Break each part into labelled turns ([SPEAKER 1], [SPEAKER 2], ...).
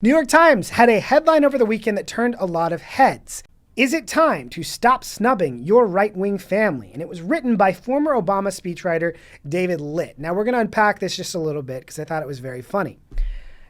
[SPEAKER 1] New York Times had a headline over the weekend that turned a lot of heads. Is it time to stop snubbing your right-wing family? And it was written by former Obama speechwriter David Litt. Now we're going to unpack this just a little bit because I thought it was very funny.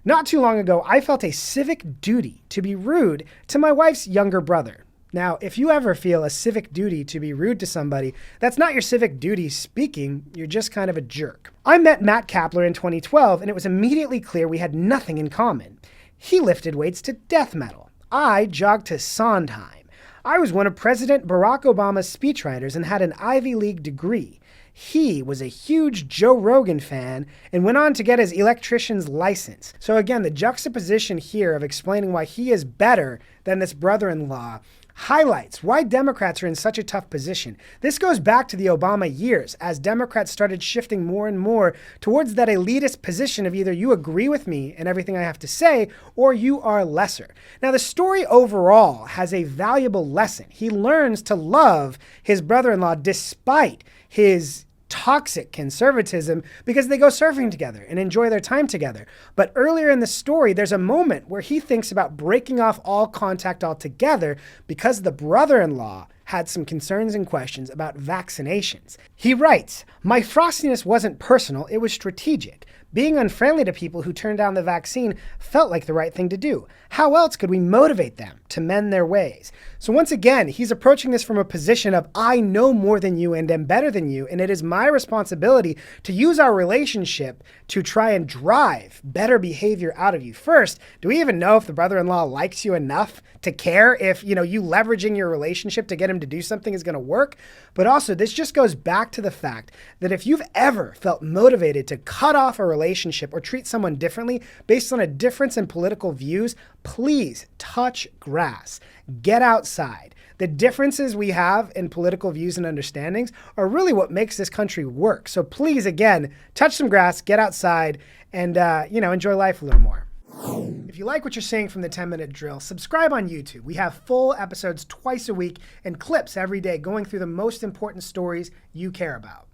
[SPEAKER 1] Not too long ago, I felt a civic duty to be rude to my wife's younger brother. Now, if you ever feel a civic duty to be rude to somebody, that's not your civic duty speaking, you're just kind of a jerk. I met Matt Kapler in 2012, and it was immediately clear we had nothing in common. He lifted weights to death metal. I jogged to Sondheim. I was one of President Barack Obama's speechwriters and had an Ivy League degree. He was a huge Joe Rogan fan and went on to get his electrician's license. So again, the juxtaposition here of explaining why he is better than this brother-in-law highlights why Democrats are in such a tough position. This goes back to the Obama years, as Democrats started shifting more and more towards that elitist position of either you agree with me and everything I have to say, or you are lesser. Now, the story overall has a valuable lesson. He learns to love his brother-in-law despite his toxic conservatism because they go surfing together and enjoy their time together. But earlier in the story, there's a moment where he thinks about breaking off all contact altogether because the brother-in-law had some concerns and questions about vaccinations. He writes, "My frostiness wasn't personal, it was strategic. Being unfriendly to people who turned down the vaccine felt like the right thing to do. How else could we motivate them to mend their ways?" So once again, he's approaching this from a position of, I know more than you and am better than you, and it is my responsibility to use our relationship to try and drive better behavior out of you. First, do we even know if the brother-in-law likes you enough to care if, you leveraging your relationship to get him to do something is going to work? But also, this just goes back to the fact that if you've ever felt motivated to cut off a relationship or treat someone differently based on a difference in political views, please touch grass. Get outside. The differences we have in political views and understandings are really what makes this country work. So please, again, touch some grass, get outside, and enjoy life a little more. If you like what you're seeing from the 10-Minute Drill, subscribe on YouTube. We have full episodes twice a week and clips every day going through the most important stories you care about.